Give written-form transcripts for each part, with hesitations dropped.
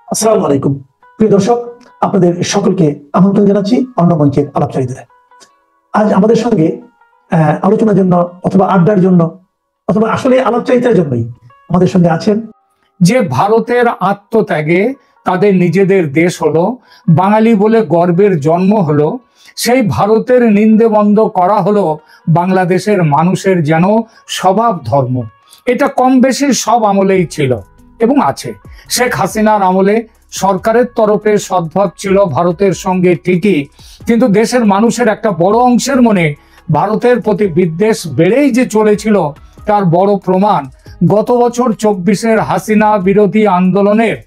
আসসালামু আলাইকুম প্রিয় দর্শক, আপনাদের সকলকে আমন্ত্রণ জানাচ্ছি অন্য মঞ্চের আলাপচারিতায়। আজ আমাদের সঙ্গে আলোচনার জন্য অথবা আড্ডার জন্য অথবা আসলে আলাপচারিতার জন্যই আমাদের সঙ্গে আছেন যে ভারতের আত্মত্যাগে তাদের নিজেদের দেশ হলো, বাঙালি বলে গর্বের জন্ম হলো, সেই ভারতের নিন্দে বন্ধ করা হলো বাংলাদেশের মানুষের যেন স্বভাব ধর্ম। এটা কম বেশি সব আমলেই ছিল এবং আছে। শেখ হাসিনার আমলে সরকারের তরফে সদ্ভাব ছিল ভারতের সঙ্গে ঠিকই, কিন্তু দেশের মানুষের একটা বড় অংশের মনে ভারতের প্রতি বিদ্বেষ বেড়েই যে চলেছিল তার বড় প্রমাণ গত বছর 24-এর হাসিনা বিরোধী আন্দোলনের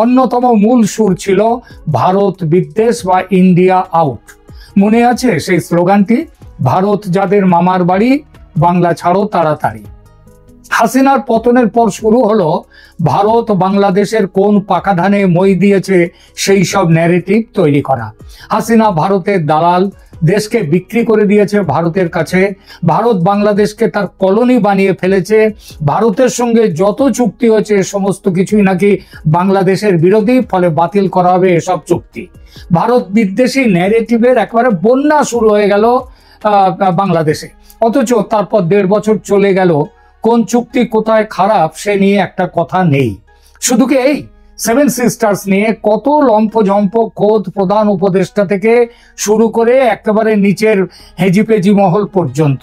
অন্যতম মূল সুর ছিল ভারত বিদ্বেষ বা ইন্ডিয়া আউট। মনে আছে সেই স্লোগানটি? ভারত যাদের মামার বাড়ি, বাংলা ছাড়ো তাড়াতাড়ি। হাসিনার পতনের পর শুরু হলো ভারত বাংলাদেশের কোন পাকা ধানে মই দিয়েছে সেই সব ন্যারেটিভ তৈরি করা। হাসিনা ভারতের দালাল, দেশকে বিক্রি করে দিয়েছে ভারতের কাছে, ভারত বাংলাদেশকে তার কলোনি বানিয়ে ফেলেছে, ভারতের সঙ্গে যত চুক্তি হয়েছে সমস্ত কিছুই নাকি বাংলাদেশের বিরোধী, ফলে বাতিল করা হবে এসব চুক্তি। ভারত বিদ্বেষী ন্যারেটিভের একেবারে বন্যা শুরু হয়ে গেল বাংলাদেশে। অথচ তারপর 1.5 বছর চলে গেল, কোন চুক্তি কোথায় খারাপ সে নিয়ে একটা কথা নেই। শুধু কি এই 7 সিস্টার্স নিয়ে কত লম্ফঝম্প খোদ প্রধান উপদেষ্টা থেকে শুরু করে একেবারে নিচের হেজিপেজি মহল পর্যন্ত,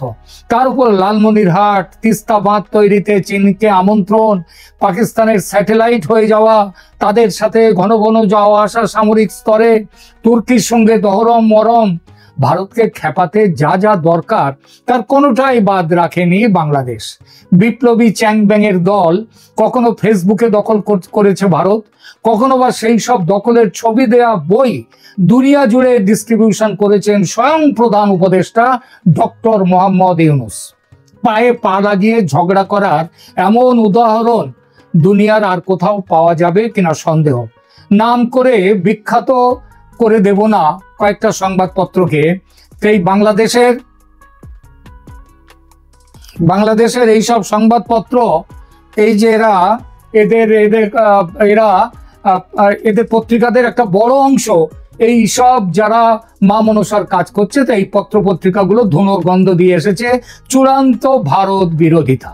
তার উপর লালমনিরহাট, তিস্তা বাঁধ তৈরিতে চীনকে আমন্ত্রণ, পাকিস্তানের স্যাটেলাইট হয়ে যাওয়া, তাদের সাথে ঘন ঘন যাওয়া আসা সামরিক স্তরে, তুর্কির সঙ্গে দহরম মরম, ভারতকে খেপাতে যা যা দরকার তার কোনোটাই বাদ রাখেনি বাংলাদেশ। বিপ্লবী চ্যাং ব্যাংয়ের দল কখনো ফেসবুকে দখল করেছে ভারত, কখনো বা সেই সব দখলের ছবি দেয়া বই দুনিয়া জুড়ে ডিস্ট্রিবিউশন করেছেন স্বয়ং প্রধান উপদেষ্টা ডক্টর মোহাম্মদ ইউনূস। পায়ে পা লাগিয়ে ঝগড়া করার এমন উদাহরণ দুনিয়ার আর কোথাও পাওয়া যাবে কিনা সন্দেহ। নাম করে বিখ্যাত করে দেব না কয়েকটা সংবাদপত্রকে, এই বাংলাদেশের এইসব সংবাদপত্র, এই যে এদের পত্রিকাদের একটা বড় অংশ এই সব যারা মা মনসার কাজ করছে, তো এই পত্র পত্রিকাগুলো ধুনোর গন্ধ দিয়ে এসেছে চূড়ান্ত ভারত বিরোধিতা।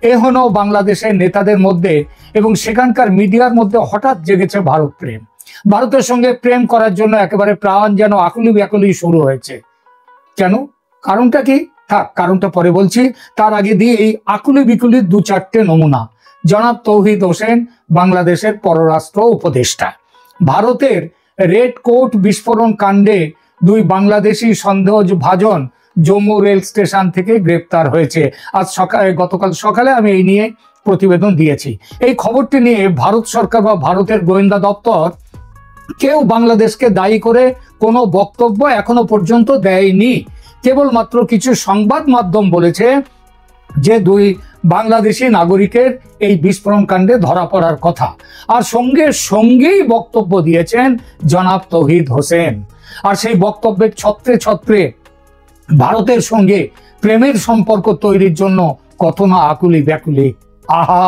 এখনো বাংলাদেশের নেতাদের মধ্যে এবং সেখানকার মিডিয়ার মধ্যে হঠাৎ জেগেছে ভারত প্রেম। ভারতের সঙ্গে প্রেম করার জন্য একেবারে প্রাণ যেন আকুলি ব্যাকুলি শুরু হয়েছে। কেন? কারণটা কি? থাক, কারণটা পরে বলছি। তার আগে দিয়ে এই আকুলি বিকুলির 2-4টে নমুনা। জনাব তৌহিদ হোসেন, বাংলাদেশের পররাষ্ট্র উপদেষ্টা, ভারতের রেড কোর্ট বিস্ফোরণ কাণ্ডে 2 বাংলাদেশি সন্দেহভাজন জম্মু রেল স্টেশন থেকে গ্রেপ্তার হয়েছে। গতকাল সকালে আমি এই নিয়ে প্রতিবেদন দিয়েছি। এই খবরটি নিয়ে ভারত সরকার বা ভারতের গোয়েন্দা দপ্তর কেউ বাংলাদেশকে দায়ী করে কোনো বক্তব্য এখনো পর্যন্ত দেয়নি। কেবলমাত্র কিছু সংবাদ মাধ্যম বলেছে যে 2 বাংলাদেশি নাগরিকের এই বিস্ফোরণ কাণ্ডে ধরা পড়ার কথা, আর সঙ্গেই বক্তব্য দিয়েছেন জনাব তৌহিদ হোসেন। আর সেই বক্তব্যের ছত্রে ছত্রে ভারতের সঙ্গে প্রেমের সম্পর্ক তৈরির জন্য কত না আকুলি ব্যাকুলি। আহা,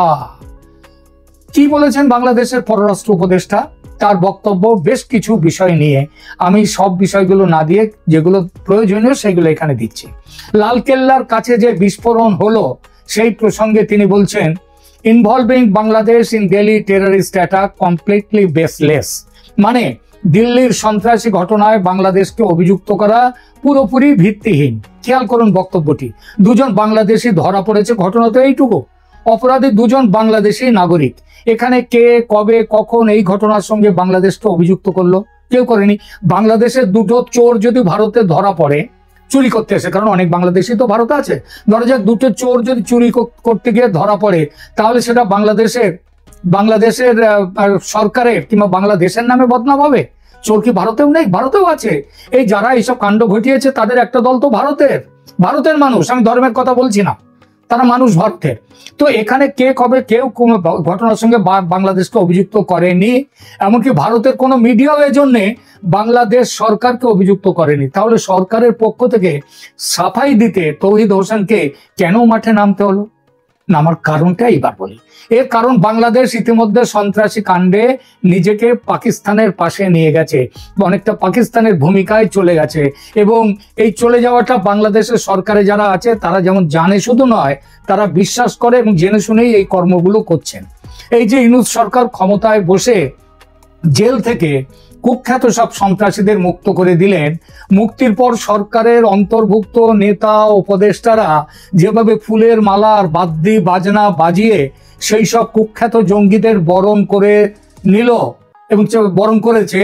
কি বলেছেন বাংলাদেশের পররাষ্ট্র উপদেষ্টা? তার বক্তব্য বেশ কিছু বিষয় নিয়ে, আমি সব বিষয়গুলো না দিয়ে যেগুলো প্রয়োজনীয় সেগুলো এখানে দিচ্ছি। লালকেল্লার কাছে যে বিস্ফোরণ হলো সেই প্রসঙ্গে তিনি বলছেন, involving Bangladesh in Delhi terrorist attack completely baseless. মানে দিল্লির সন্ত্রাসী ঘটনায় বাংলাদেশকে অভিযুক্ত করা পুরোপুরি ভিত্তিহীন। খেয়াল করুন বক্তব্যটি। 2 জন বাংলাদেশি ধরা পড়েছে, ঘটনা তো এইটুকু। অপরাধী 2 জন বাংলাদেশি নাগরিক। এখানে কে, কবে, কখন এই ঘটনার সঙ্গে বাংলাদেশকে অভিযুক্ত করলো? কেউ করেনি। বাংলাদেশের 2টো চোর যদি ভারতে ধরা পড়ে চুরি করতে এসে, কারণ অনেক বাংলাদেশি তো ভারতে আছে, ধরা যাক 2টো চোর যদি চুরি করতে গিয়ে ধরা পড়ে, তাহলে সেটা বাংলাদেশের সরকারের কিংবা বাংলাদেশের নামে বদনাম হবে। চোর কি ভারতেও নেই? ভারতেও আছে। এই যারা এইসব কাণ্ড ঘটিয়েছে তাদের একটা দল তো ভারতের মানুষ। আমি ধর্মের কথা বলছি না, তারা মানুষ ভারতের। তো এখানে কে কবে কেউ কোনো ঘটনার সঙ্গে বাংলাদেশকে অভিযুক্ত করেনি, এমনকি ভারতের কোনো মিডিয়াও এজন্য বাংলাদেশ সরকারকে অভিযুক্ত করেনি। তাহলে সরকারের পক্ষ থেকে সাফাই দিতে তৌহিদ হোসেনকে কেন মাঠে নামতে হলো? নামার কারণটা এইবার বলি। এর কারণ বাংলাদেশ ইতিমধ্যে সন্ত্রাসী কাণ্ডে নিজেকে পাকিস্তানের পাশে নিয়ে গেছে, অনেকটা পাকিস্তানের ভূমিকায় চলে গেছে, এবং এই চলে যাওয়াটা বাংলাদেশের সরকারে যারা আছে তারা যেমন জানে শুধু নয়, তারা বিশ্বাস করে এবং জেনে শুনেই এই কর্মগুলো করছেন। এই যে ইউনূস সরকার ক্ষমতায় বসে জেল থেকে কুখ্যাত সব সন্ত্রাসীদের মুক্ত করে দিলেন, মুক্তির পর সরকারের অন্তর্ভুক্ত নেতা উপদেষ্টারা যেভাবে ফুলের মালা আর বাদ্যি বাজনা বাজিয়ে সেই সব কুখ্যাত জঙ্গিদের বরণ করে নিল এবং বরণ করেছে,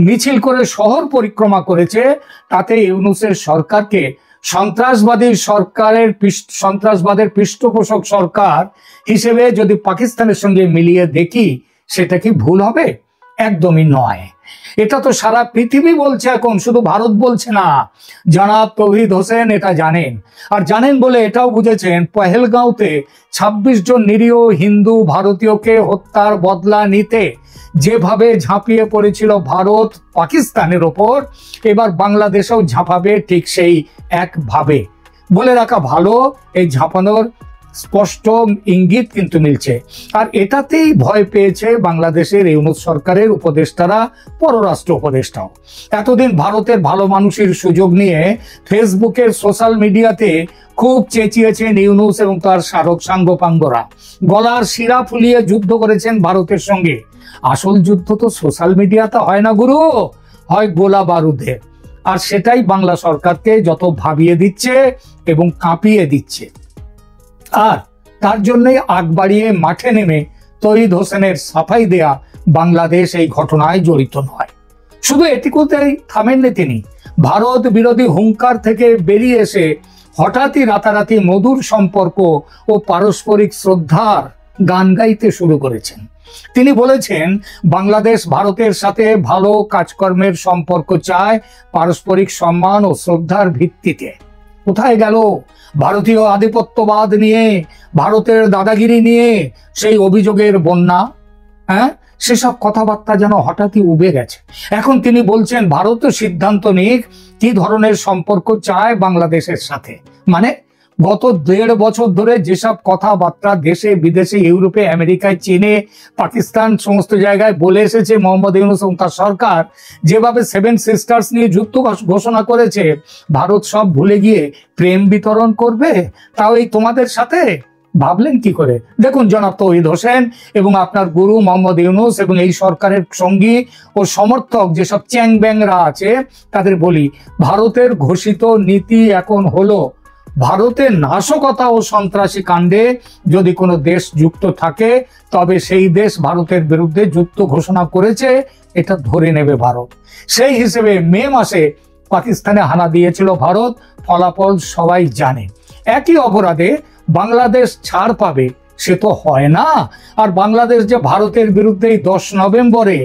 মিছিল করে শহর পরিক্রমা করেছে, তাতে ইউনূসের সরকারকে সন্ত্রাসবাদের পৃষ্ঠপোষক সরকার হিসেবে যদি পাকিস্তানের সঙ্গে মিলিয়ে দেখি, সেটা কি ভুল হবে? একদমই নয়। এটা তো সারা পৃথিবী বলছে এখন, শুধু ভারত বলছে না। জনাব তৌহিদ হোসেন এটা জানেন, আর জানেন বলে এটাও বুঝেছেন পহেলগাঁওতে ২৬ জন নিরীহ হিন্দু ভারতীয়কে হত্যার বদলা নিতে যেভাবে ঝাঁপিয়ে পড়েছিল ভারত পাকিস্তানের ওপর, এবার বাংলাদেশেও ঝাঁপাবে ঠিক সেই একভাবে। বলে রাখা ভালো, এই ঝাঁপানোর স্পষ্ট ইঙ্গিত কিন্তু মিলছে। আর এটাতেই ভয় পেয়েছে বাংলাদেশের ইউনূস সরকারের উপদেষ্টারা, পররাষ্ট্র উপদেষ্টাও। এতদিন ভারতের ভালো মানুষের সুযোগ নিয়ে ফেসবুকের সোশ্যাল মিডিয়াতে খুব চেঁচিয়েছেন ইউনূস এবং তার সাঙ্গপাঙ্গরা, গলার শিরা ফুলিয়ে যুদ্ধ করেছেন ভারতের সঙ্গে। আসল যুদ্ধ তো সোশ্যাল মিডিয়াতে হয় না গুরু, হয় গোলা বারুদে। আর সেটাই বাংলা সরকারকে যত ভাবিয়ে দিচ্ছে এবং কাঁপিয়ে দিচ্ছে। আর তার জন্যই আগ বাড়িয়ে মাঠে নেমে তৌহিদ হোসেনের সাফাই দেয়া বাংলাদেশ এই ঘটনায় জড়িত নয়। শুধু এটুকুতেই থামেননি তিনি, ভারত বিরোধী হুঙ্কার থেকে বেরিয়ে এসে হঠাৎই রাতারাতি মধুর সম্পর্ক ও পারস্পরিক শ্রদ্ধার গান গাইতে শুরু করেছেন। তিনি বলেছেন, বাংলাদেশ ভারতের সাথে ভালো কাজকর্মের সম্পর্ক চায় পারস্পরিক সম্মান ও শ্রদ্ধার ভিত্তিতে। কোথায় গেল ভারতীয় আধিপত্যবাদ নিয়ে, ভারতের দাদাগিরি নিয়ে সেই অভিযোগের বন্যা? সেসব কথাবার্তা যেন হঠাৎই উবে গেছে। এখন তিনি বলছেন ভারত সিদ্ধান্ত নিক কি ধরনের সম্পর্ক চায় বাংলাদেশের সাথে। মানে গত ১.৫ বছর ধরে যেসব কথাবার্তা দেশে বিদেশে, ইউরোপে, আমেরিকায়, চীনে, পাকিস্তান সমস্ত জায়গায় বলে এসেছে মোহাম্মদ ইউনূস এবং তার সরকার, যেভাবে 7 সিস্টার্স নিয়ে যুদ্ধ ঘোষণা করেছে, ভারত সব ভুলে গিয়ে প্রেম বিতরণ করবে, তাও এই তোমাদের সাথে? ভাবলেন কি করে? দেখুন জনাব তৌহিদ হোসেন এবং আপনার গুরু মোহাম্মদ ইউনূস এবং এই সরকারের সঙ্গী ও সমর্থক যেসব চ্যাং ব্যাংরা আছে, তাদের বলি, ভারতের ঘোষিত নীতি এখন হলো, ভারতের নাশকতা ও সন্ত্রাসী কাণ্ডে যদি কোনো দেশ যুক্ত থাকে, তবে সেই দেশ ভারতের বিরুদ্ধে যুদ্ধ ঘোষণা করেছে, এটা ধরে নেবে ভারত। সেই হিসেবে মে মাসে পাকিস্তানে হানা দিয়েছিল ভারত, ফলাফল সবাই জানে। একই অপরাধে বাংলাদেশ ছাড় পাবে সে তো হয় না। আর বাংলাদেশ যে ভারতের বিরুদ্ধে 10 নভেম্বরে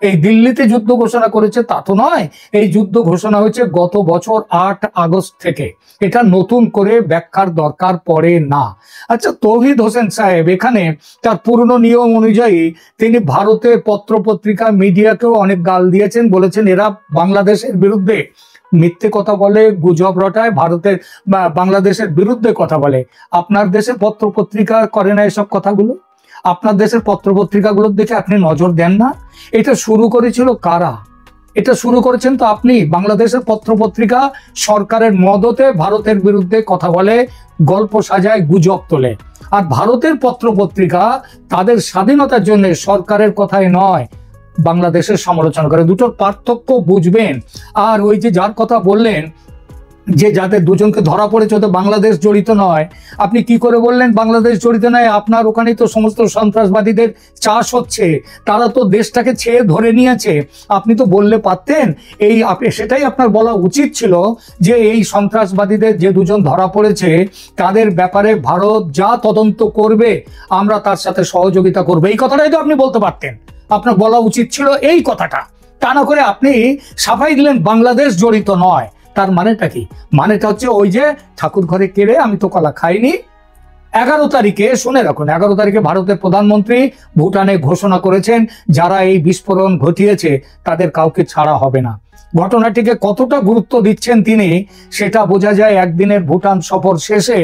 এই দিল্লিতে যুদ্ধ ঘোষণা করেছে তা তো নয়। এই যুদ্ধ ঘোষণা হয়েছে গত বছর 8 আগস্ট থেকে। এটা নতুন করে ব্যাখ্যার দরকার পড়ে না। আচ্ছা, তৌহিদ হোসেন সাহেব এখানে তার পুরনো নিয়ম অনুযায়ী তিনি ভারতের পত্রপত্রিকা মিডিয়াকেও অনেক গাল দিয়েছেন, বলেছেন এরা বাংলাদেশের বিরুদ্ধে মিথ্যে কথা বলে, গুজব রটায়, ভারতের বা বাংলাদেশের বিরুদ্ধে কথা বলে। আপনার দেশে পত্রপত্রিকা করে না এসব কথাগুলো? আপনার দেশের পত্রপত্রিকাগুলোর দিকে আপনি নজর দেন না? এটা শুরু করেছিল কারা? এটা শুরু করেছেন তো আপনি। বাংলাদেশের পত্রপত্রিকা সরকারের মদতে ভারতের বিরুদ্ধে কথা বলে, গল্প সাজায়, গুজব তোলে। আর ভারতের পত্রপত্রিকা তাদের স্বাধীনতার জন্য সরকারের কথাই নয়, বাংলাদেশের সমালোচনা করে। দুটোর পার্থক্য বুঝবেন। আর ওই যে যার কথা বললেন যে যাদের দুজনকে ধরা পড়েছে তো বাংলাদেশ জড়িত নয়, আপনি কি করে বললেন বাংলাদেশ জড়িত নয়? আপনার ওখানে তো সমস্ত সন্ত্রাসবাদীদের চাষ হচ্ছে, তারা তো দেশটাকে ছেয়ে ধরে নিয়েছে। আপনি তো বললে পারতেন। সেটাই আপনার বলা উচিত ছিল যে এই সন্ত্রাসবাদীদের যে দুজন ধরা পড়েছে তাদের ব্যাপারে ভারত যা তদন্ত করবে আমরা তার সাথে সহযোগিতা করবো, এই কথাটাই তো আপনি বলতে পারতেন। আপনার বলা উচিত ছিল এই কথাটা। তা না করে আপনি সাফাই দিলেন বাংলাদেশ জড়িত নয়। তার মানেটা কি? মানেটা হচ্ছে ওই যে ঠাকুর ঘরে কেড়ে আমি তো কলা খাইনি। 11 তারিখে শুনে রাখুন, 11 তারিখে ভারতের প্রধানমন্ত্রী ভুটানে ঘোষণা করেছেন যারা এই বিস্ফোরণ ঘটিয়েছে তাদের কাউকে ছাড়া হবে না। ঘটনাটিকে কতটা গুরুত্ব দিচ্ছেন তিনি সেটা বোঝা যায় একদিনের ভুটান সফর শেষে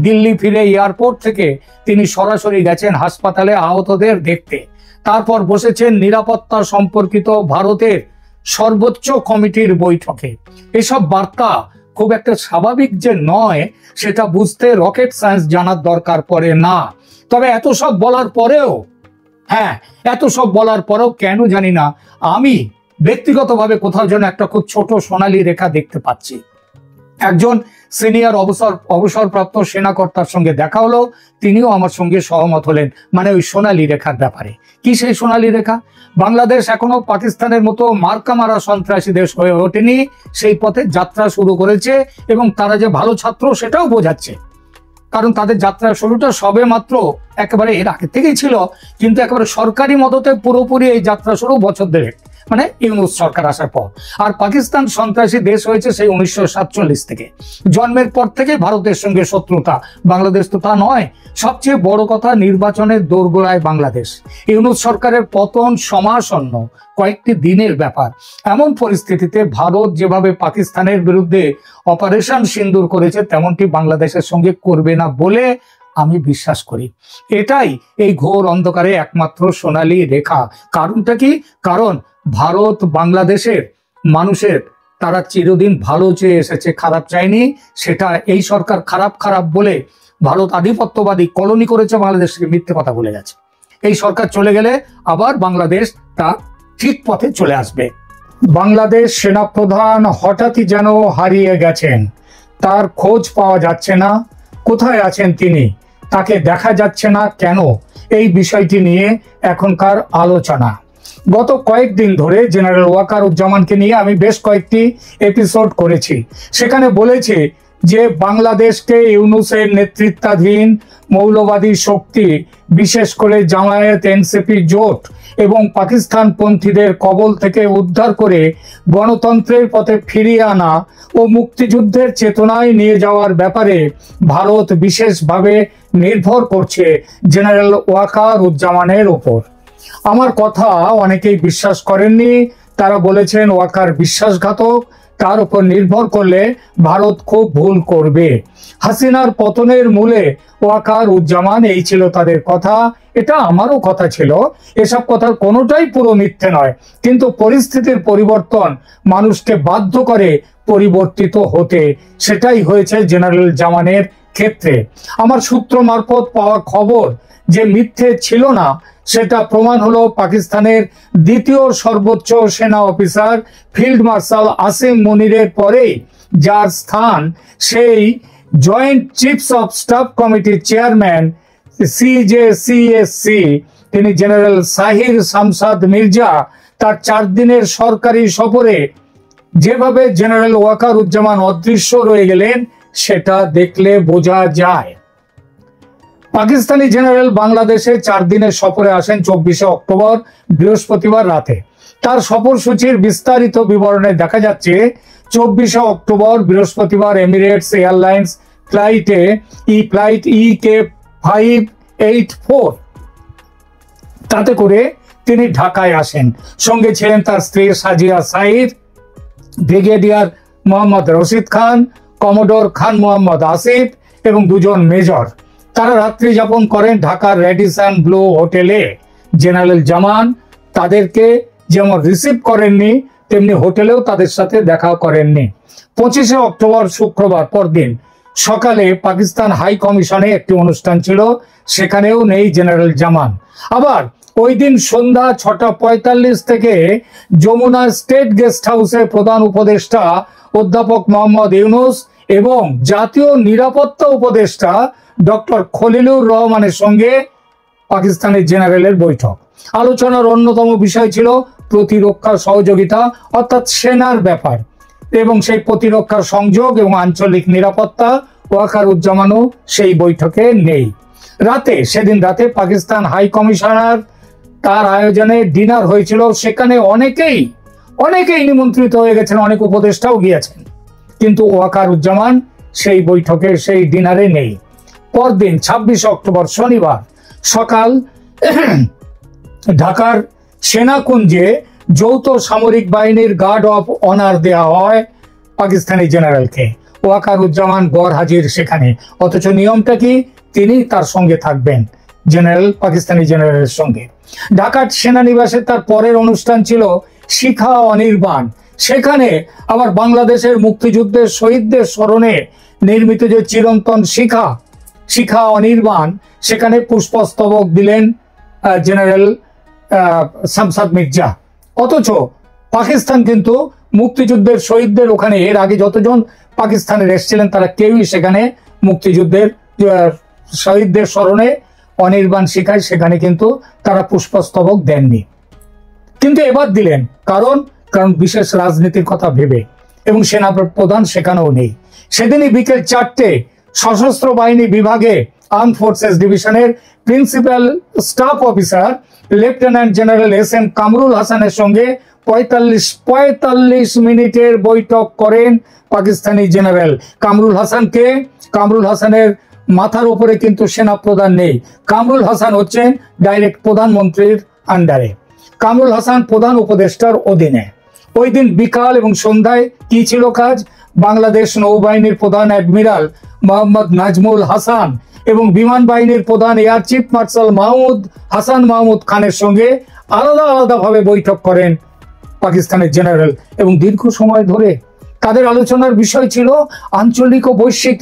দিল্লি ফিরে এয়ারপোর্ট থেকে তিনি সরাসরি গেছেন হাসপাতালে আহতদের দেখতে। তারপর বসেছেন নিরাপত্তা সম্পর্কিত ভারতের সর্বোচ্চ কমিটির বৈঠকে। এসব বার্তা খুব একটা স্বাভাবিক যে নয় সেটা বুঝতে রকেট সায়েন্স জানার দরকার পড়ে না। তবে এত সব বলার পরেও কেন জানি না আমি ব্যক্তিগতভাবে কোথাও যেন একটা খুব ছোট সোনালী রেখা দেখতে পাচ্ছি। একজন সিনিয়র অবসরপ্রাপ্ত সেনাকর্তার সঙ্গে দেখা হলো, তিনিও আমার সঙ্গে সহমত হলেন, মানে ওই সোনালী রেখার ব্যাপারে। কি সেই সোনালী রেখা? বাংলাদেশ এখনো পাকিস্তানের মতো মার্কা মারা সন্ত্রাসী দেশ হয়ে ওঠেনি, সেই পথে যাত্রা শুরু করেছে এবং তারা যে ভালো ছাত্র সেটাও বোঝাচ্ছে। কারণ তাদের যাত্রার শুরুটা সবে মাত্র, একেবারে এর আগে থেকেই ছিল, কিন্তু একেবারে সরকারি মদতে পুরোপুরি এই যাত্রা শুরু বছর দেড়েক, মানে ইউনূস সরকার আসার পর। আর পাকিস্তান সন্ত্রাসী দেশ হয়েছে সেই 1947 থেকে। জন্মের পর থেকে ভারতের সঙ্গে শত্রুতা, বাংলাদেশ তো তা নয়। সবচেয়ে বড় কথা, নির্বাচনের দোরগোড়ায় বাংলাদেশ। ইউনূস সরকারের পতন সমাসন্ন, কয়েকটি দিনের ব্যাপার। এমন পরিস্থিতিতে ভারত যেভাবে পাকিস্তানের বিরুদ্ধে অপারেশন সিন্দুর করেছে তেমনটি বাংলাদেশের সঙ্গে করবে না বলে আমি বিশ্বাস করি। এটাই এই ঘোর অন্ধকারে একমাত্র সোনালী রেখা। কারণটা কি? কারণ ভারত বাংলাদেশের মানুষের, তারা চিরদিন ভালো চেয়ে এসেছে, খারাপ চায়নি। সেটা এই সরকার খারাপ বলে ভারত আধিপত্যবাদী কলোনি করেছে, বাংলাদেশকে মিথ্যে কথা বলে গেছে। এই সরকার চলে গেলে আবার বাংলাদেশ তা ঠিক পথে চলে আসবে। বাংলাদেশ সেনাপ্রধান হঠাৎই যেন হারিয়ে গেছেন, তার খোঁজ পাওয়া যাচ্ছে না। কোথায় আছেন তিনি? তাকে দেখা যাচ্ছে না কেন? এই বিষয়টি নিয়ে এখনকার আলোচনা। গত কয়েকদিন ধরে জেনারেল ওয়াকারুজ্জামানকে নিয়ে আমি বেশ কয়েকটি এপিসোড করেছি। সেখানে বলেছি যে বাংলাদেশকে ইউনূসের নেতৃত্বাধীন মৌলবাদী শক্তি, বিশেষ করে জামায়াত এনসিপি জোট এবং পাকিস্তান পন্থীদের কবল থেকে উদ্ধার করে গণতন্ত্রের পথে ফিরিয়ে আনা ও মুক্তিযুদ্ধের চেতনায় নিয়ে যাওয়ার ব্যাপারে ভারত বিশেষভাবে নির্ভর করছে জেনারেল ওয়াকারুজ্জামানের উপর। আমার কথা অনেকেই বিশ্বাস করেননি। তারা বলেছেন ওয়াকার বিশ্বাসঘাতক, তার উপর নির্ভর করলে ভারত খুব ভুল করবে। হাসিনার পতনের মূলে ওয়াকারুজ্জামান, এই ছিল তাদের কথা। এটা আমারও কথা ছিল। এসব কথার কোনোটাই পুরো মিথ্যে নয়, কিন্তু পরিস্থিতির পরিবর্তন মানুষকে বাধ্য করে পরিবর্তিত হতে। সেটাই হয়েছে জেনারেল জামানের ক্ষেত্রে। আমার সূত্র মারফত পাওয়া খবর যে মিথ্যে ছিল না, সেটা প্রমাণ হলো পাকিস্তানের দ্বিতীয় সর্বোচ্চ সেনা অফিসার ফিল্ড মার্শাল আসিম মুনিরের পরেই, যার স্থান সেই জয়েন্ট চিফস অফ স্টাফ কমিটির চেয়ারম্যান CJCSC, তিনি জেনারেল সাহির শামসাদ মির্জা, তার 4 দিনের সরকারি সফরে যেভাবে জেনারেল ওয়াকারুজ্জামান অদৃশ্য রয়ে গেলেন সেটা দেখলে বোঝা যায়। পাকিস্তানি জেনারেল বাংলাদেশে 4 দিনের সফরে আসেন 24শে অক্টোবর বৃহস্পতিবার রাতে। তার সফরসূচির বিস্তারিত বিবরণে দেখা যাচ্ছে 24শে অক্টোবর বৃহস্পতিবার এমিরেটস এয়ারলাইন্স ফ্লাইট EK584 তাতে করে তিনি ঢাকায় আসেন। সঙ্গে ছিলেন তার স্ত্রী সাজিয়া সাইদ, ব্রিগেডিয়ার মোহাম্মদ রশিদ খান, কমোডোর খান মোহাম্মদ আসিফ এবং 2 জন মেজর। তারা রাত্রি যাপন করেন ঢাকার রেডিসন ব্লু হোটেলে। জেনারেল জামান তাদেরকে যেমন রিসিভ করেননি, তেমনি হোটেলেও তাদের সাথে দেখা করেননি। 25শে অক্টোবর শুক্রবার পরদিন সকালে পাকিস্তান হাই কমিশনে একটি অনুষ্ঠান ছিল, সেখানেও নেই জেনারেল জামান। আবার ওই দিন সন্ধ্যা 6:45 থেকে যমুনা স্টেট গেস্ট হাউসে প্রধান উপদেষ্টা অধ্যাপক মোহাম্মদ ইউনূস এবং জাতীয় নিরাপত্তা উপদেষ্টা ডক্টর খলিলুর রহমানের সঙ্গে পাকিস্তানের জেনারেলের বৈঠক। আলোচনার অন্যতম বিষয় ছিল প্রতিরক্ষা সহযোগিতা, অর্থাৎ সেনার ব্যাপার, এবং সেই প্রতিরক্ষার সংযোগ এবং আঞ্চলিক নিরাপত্তা। ওয়াকারুজ্জামানও সেই বৈঠকে নেই। সেদিন রাতে পাকিস্তান হাই কমিশনার তার আয়োজনে ডিনার হয়েছিল। সেখানে অনেকেই নিমন্ত্রিত হয়ে গেছেন, অনেক উপদেষ্টাও গিয়েছেন, কিন্তু ওয়াকারুজ্জামান সেই বৈঠকে, সেই ডিনারে নেই। পরদিন 26 অক্টোবর শনিবার সকাল ঢাকার সেনাকুঞ্জে যৌথ সামরিক বাহিনীর গার্ড অফ অনার দেওয়া হয় পাকিস্তানি জেনারেলকে। ওয়াকারুজ্জামান গড় হাজির সেখানে, অথচ নিয়মটা কি, তিনি তার সঙ্গে থাকবেন, জেনারেল, পাকিস্তানি জেনারেলের সঙ্গে। ঢাকার সেনানিবাসে তার পরের অনুষ্ঠান ছিল শিখা অনির্বাণ। সেখানে আবার বাংলাদেশের মুক্তিযুদ্ধের শহীদদের স্মরণে নির্মিত যে চিরন্তন শিখা অনির্বাণ, সেখানে পুষ্পস্তবক দিলেন জেনারেল শামসাদ মির্জা। অথচ পাকিস্তান কিন্তু মুক্তিযুদ্ধের শহীদদের ওখানে, এর আগে যতজন পাকিস্তানের এসেছিলেন তারা কেউই সেখানে মুক্তিযুদ্ধের শহীদদের স্মরণে অনির্বাণ শিখায়, সেখানে কিন্তু তারা পুষ্পস্তবক দেননি। কিন্তু এবার দিলেন, কারণ বিশেষ রাজনীতির কথা ভেবে, এবং সেনা প্রধান সেখানেও নেই। সেদিনই বিকেল 4টে সশস্ত্র বাহিনী বিভাগে আর্ম ফোর্সেস ডিভিশনের principal staff officer lieutenant general SM. Kamrul হাসানের সঙ্গে 45 মিনিটের বৈঠক করেন পাকিস্তানি জেনারেল। কামরুল হাসানের মাথার উপরে কিন্তু সেনা প্রধান নেই। কামরুল হাসান হচ্ছেন ডাইরেক্ট প্রধানমন্ত্রীর আন্ডারে। কামরুল হাসান প্রধান উপদেষ্টার অধীনে। ওই দিন বিকাল এবং সন্ধ্যায় কি ছিল কাজ? বাংলাদেশ নৌবাহিনীর প্রধান অ্যাডমিরাল মোহাম্মদ নাজমুল হাসান এবং বিমান বাহিনীর প্রধান air chief marshal Hasan Mahmud খানের সঙ্গে আলাদাভাবে বৈঠক করেন পাকিস্তানের জেনারেল, এবং দীর্ঘ সময় ধরে তাদের আলোচনার বিষয় ছিল আঞ্চলিক ও বৈশ্বিক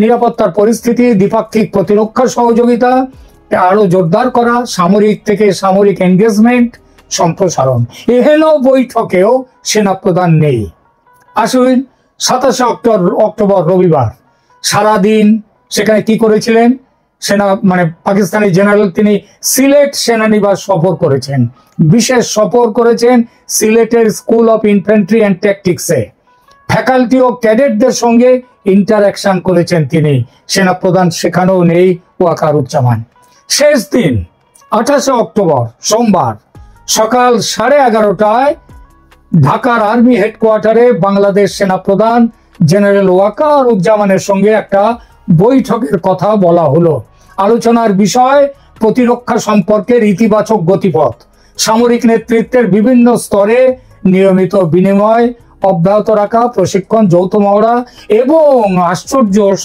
নিরাপত্তার পরিস্থিতি, দ্বিপাক্ষিক প্রতিরক্ষা সহযোগিতা আরো জোরদার করা, সামরিক এনগেজমেন্ট সম্প্রসারণ। এহেন বৈঠকেও সেনাপ্রধান নেই। আসুন 27 অক্টোবর রবিবার সারাদিন সেখানে কি করেছিলেন পাকিস্তানি জেনারেল? তিনি সিলেট সেনানিবাস সফর করেছেন, বিশেষ সফর করেছেন সিলেটের স্কুল অফ ইনফ্যান্ট্রি অ্যান্ড ট্যাকটিক্সে। ফ্যাকাল্টি ও ক্যাডেটদের সঙ্গে ইন্টারাকশন করেছেন তিনি। সেনাপ্রধান সেখানেও নেই ওয়াকারুজ্জামান। শেষ দিন 28 অক্টোবর সোমবার সকাল 11:30টায় ঢাকার আর্মি হেডকোয়ার্টারে বাংলাদেশ সেনাপ্রধান জেনারেল ওয়াকারুজ্জামানের সঙ্গে একটা বৈঠকের কথা বলা হলো। আলোচনার বিষয় প্রতিরক্ষা সম্পর্কের ইতিবাচক গতিপথ, সামরিক নেতৃত্বের বিভিন্ন স্তরে নিয়মিত বিনিময় অব্যাহত রাখা, প্রশিক্ষণ, যৌথ মহড়া এবং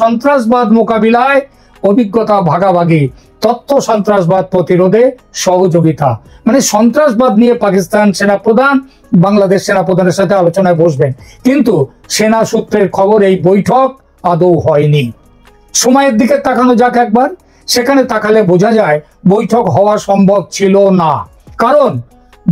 সন্ত্রাসবাদ মোকাবিলায় অভিজ্ঞতা ভাগাভাগি, তথ্য সন্ত্রাসবাদ প্রতিরোধে সহযোগিতা। সন্ত্রাসবাদ নিয়ে পাকিস্তান সেনাপ্রধান বাংলাদেশ সেনাপ্রধানের সাথে আলোচনায় বসবেন, কিন্তু সেনা সূত্রের খবর এই বৈঠক আদৌ হয়নি। সময়ের দিকে তাকানো যাক একবার। সেখানে তাকালে বোঝা যায় বৈঠক হওয়া সম্ভব ছিল না, কারণ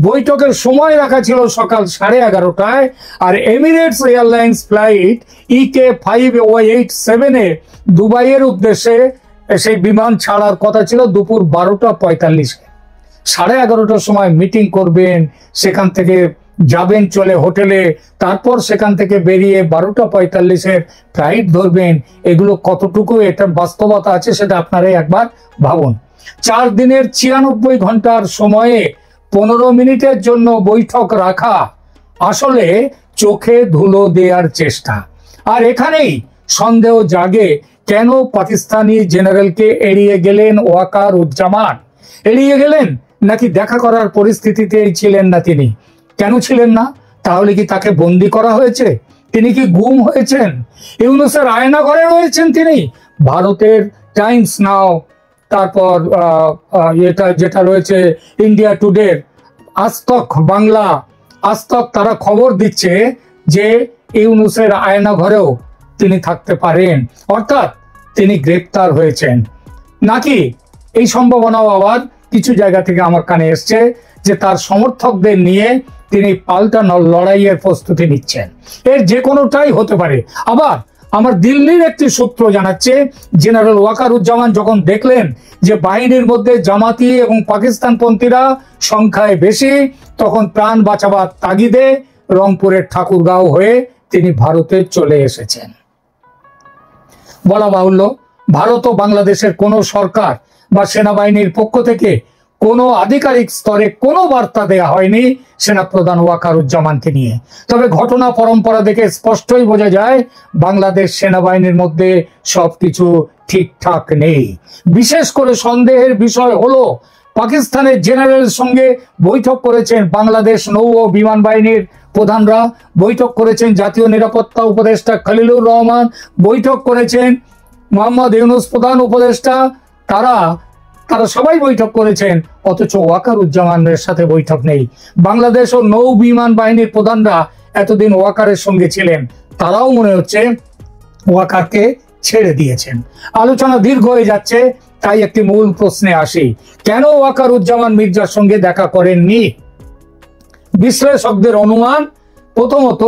বৈঠকের সময় রাখা ছিল সকাল 11:30টায়, আর এমিরেটস এয়ারলাইন্স ফ্লাইট EK587 দুবাইয়ের উদ্দেশ্যে সেই বিমান ছাড়ার কথা ছিল দুপুর 12:45। 11:30টার সময় মিটিং করবেন, সেখান থেকে যাবেন চলে হোটেলে, তারপর সেখান থেকে বেরিয়ে 12:45 ফ্লাইট ধরবেন। এগুলো কতটুকু এটা বাস্তবতা আছে সেটা আপনারাই একবার ভাবুন। 4 দিনের 96 ঘন্টার সময়ে 15 মিনিটের জন্য বৈঠক রাখা আসলে চোখে ধুলো দেওয়ার চেষ্টা। আর এখানেই সন্দেহ জাগে, কেন পাকিস্তানি জেনারেলকে এড়িয়ে গেলেন ওয়াকারুজ্জামান? এড়িয়ে গেলেন নাকি দেখা করার পরিস্থিতিতে ছিলেন না তিনি? কেন ছিলেন না? তাহলে কি তাকে বন্দি করা হয়েছে? তিনি কি গুম হয়েছেন? ইউনুসের আয়না ঘরে রয়েছেন তিনি? ভারতের টাইমস নাও, তারপর যেটা রয়েছে ইন্ডিয়া টুডে, আজতক বাংলা, আজতক, তারা খবর দিচ্ছে যে ইউনুসের আয়না ঘরেও তিনি থাকতে পারেন, অর্থাৎ তিনি গ্রেপ্তার হয়েছেন। নাকি এই সম্ভাবনাও আবার কিছু জায়গা থেকে আমার কানে এসছে যে তার সমর্থকদের নিয়ে তিনি পাল্টা লড়াইয়ের প্রস্তুতি নিচ্ছেন। এর যে কোনোটাই হতে পারে। আবার আমার দিল্লির একটি সূত্র জানাচ্ছে, জেনারেল ওয়াকারুজ্জামান যখন দেখলেন যে বাহিনীর মধ্যে জামাতি এবং পাকিস্তানপন্থীরা সংখ্যায় বেশি, তখন প্রাণ বাঁচাবার তাগিদে রংপুরের ঠাকুরগাঁও হয়ে তিনি ভারতে চলে এসেছেন। বলা বাহুল্য, ভারত ও বাংলাদেশের কোনো সরকার বা সেনাবাহিনীর পক্ষ থেকে কোনো আধিকারিক স্তরে কোনো বার্তা দেয়া হয়নি সেনাপ্রধান ওয়াকারুজ্জামানকে নিয়ে। তবে ঘটনা পরম্পরা দেখে স্পষ্টই বোঝা যায় বাংলাদেশ সেনাবাহিনীর মধ্যে সবকিছু ঠিকঠাক নেই। বিশেষ করে সন্দেহের বিষয় হলো পাকিস্তানের জেনারেলের সঙ্গে বৈঠক করেছেন বাংলাদেশ নৌ ও বিমান বাহিনীর প্রধানরা, বৈঠক করেছেন জাতীয় নিরাপত্তা উপদেষ্টা খলিলুর রহমান, বৈঠক করেছেন মোহাম্মদ ইউনূস প্রধান উপদেষ্টা, তারা সবাই বৈঠক করেছেন, অথচ ওয়াকারুজ্জামানের সাথে বৈঠক নেই। বাংলাদেশ ও নৌ বিমান বাহিনীর প্রধানরা এতদিন ওয়াকারের সঙ্গে ছিলেন, তারাও মনে হচ্ছে ওয়াকারকে ছেড়ে দিয়েছেন। আলোচনা দীর্ঘ হয়ে যাচ্ছে, তাই একটি মূল প্রশ্নে আসি, কেন ওয়াকারুজ্জামান মির্জার সঙ্গে দেখা করেননি? বিশ্লেষকদের অনুমান, প্রথমত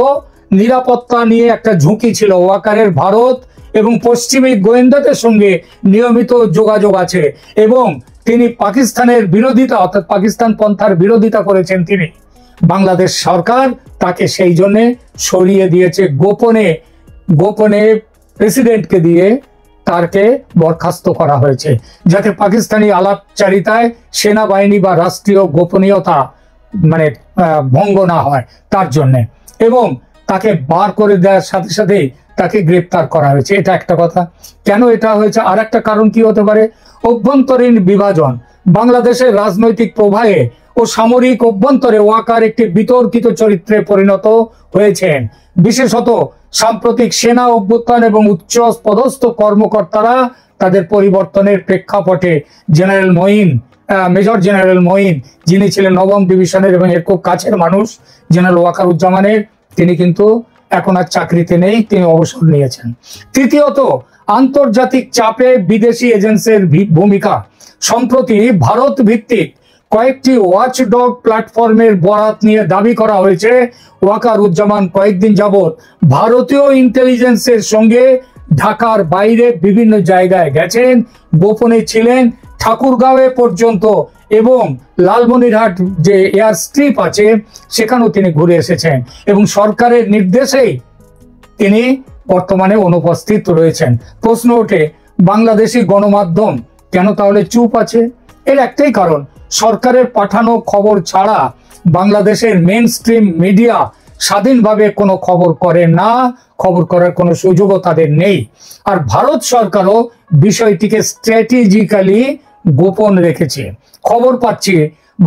নিরাপত্তা নিয়ে একটা ঝুঁকি ছিল। ওয়াকারের ভারত এবং পশ্চিমী গোয়েন্দাদের সঙ্গে নিয়মিত যোগাযোগ আছে এবং তিনি পাকিস্তানের বিরোধিতা অর্থাৎ পাকিস্তান পন্থার বিরোধিতা করেছেন তিনি। বাংলাদেশ সরকার তাকে সেই জন্য সরিয়ে দিয়েছে, গোপনে প্রেসিডেন্টকে দিয়ে তাকে বরখাস্ত করা হয়েছে, যাতে পাকিস্তানি আলাপচারিতায় সেনাবাহিনী বা রাষ্ট্রীয় গোপনীয়তা মানে ভঙ্গ না হয় তার জন্য, এবং তাকে বার করে দেওয়ার সাথে সাথেই তাকে গ্রেপ্তার করা হয়েছে। এটা একটা কথা। কেন এটা হয়েছে? আর একটা কারণ কি হতে পারে? অভ্যন্তরীণ বিভাজন। বাংলাদেশের রাজনৈতিক প্রবাহে ও সামরিক অভ্যন্তরে ওয়াকার একটি বিতর্কিত চরিত্রে পরিণত হয়েছেন। বিশেষত সাম্প্রতিক সেনা অভ্যুত্থান এবং উচ্চ পদস্থ কর্মকর্তারা তাদের পরিবর্তনের প্রেক্ষাপটে মেজর জেনারেল মঈন, যিনি ছিলেন ৯ম ডিভিশনের এবং এর খুব কাছের মানুষ জেনারেল ওয়াকারুজ্জামানের, তিনি কিন্তু এখন আর চাকরিতে নেই, তিনি অবসর নিয়েছেন। তৃতীয়ত আন্তর্জাতিক চাপে বিদেশি এজেন্সির ভূমিকা। সম্প্রতি ভারত ভিত্তিক কয়েকটি ওয়াচডগ প্ল্যাটফর্মের বরাত নিয়ে দাবি করা হয়েছে ওয়াকারুজ্জামান কয়েকদিন যাবৎ ভারতীয় ইন্টেলিজেন্সের সঙ্গে ঢাকার বাইরে বিভিন্ন জায়গায় গেছেন, গোপনে ছিলেন, ঠাকুরগাঁওয়ে পর্যন্ত এবং লালমনিরহাট যে এয়ার স্ট্রিপ আছে সেখানেও তিনি ঘুরে এসেছেন এবং সরকারের নির্দেশেই তিনি বর্তমানে অনুপস্থিত রয়েছেন। প্রশ্ন ওঠে, বাংলাদেশি গণমাধ্যম কেন তাহলে চুপ আছে? এর একটাই কারণ, সরকারের পাঠানো খবর ছাড়া বাংলাদেশের মেইন স্ট্রিম মিডিয়া স্বাধীনভাবে কোনো খবর করে না, খবর করার কোনো সুযোগও তাদের নেই। আর ভারত সরকারও বিষয়টিকে স্ট্র্যাটেজিক্যালি গোপন রেখেছে। খবর পাচ্ছি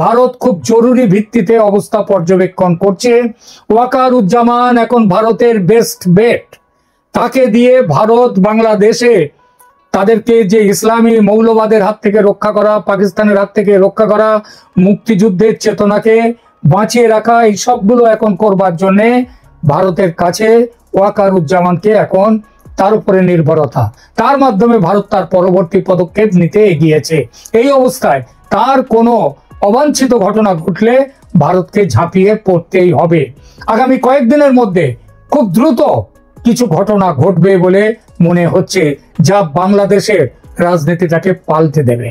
ভারত খুব জরুরি ভিত্তিতে অবস্থা পর্যবেক্ষণ করছে। ওয়াকারুজ্জামান এখন ভারতের বেস্ট বেট। তাকে দিয়ে ভারত বাংলাদেশে তাদেরকে যে ইসলামী মৌলবাদের হাত থেকে রক্ষা করা, পাকিস্তানের হাত থেকে রক্ষা করা, মুক্তিযুদ্ধের চেতনাকে বাঁচিয়ে রাখা, এই সবগুলো এখন করবার জন্য ভারতের কাছে ওয়াকারুজ্জামানকে এখন তার উপরে নির্ভরতা, তার মাধ্যমে ভারত তার পরবর্তী পদক্ষেপ নিতে এগিয়েছে। এই অবস্থায় তার কোনো অবাঞ্ছিত ঘটনা ঘটলে ভারতকে ঝাঁপিয়ে পড়তেই হবে। আগামী কয়েকদিনের মধ্যে খুব দ্রুত কিছু ঘটনা ঘটবে বলে মনে হচ্ছে, যা বাংলাদেশের রাজনীতিটাকে পাল্টে দেবে।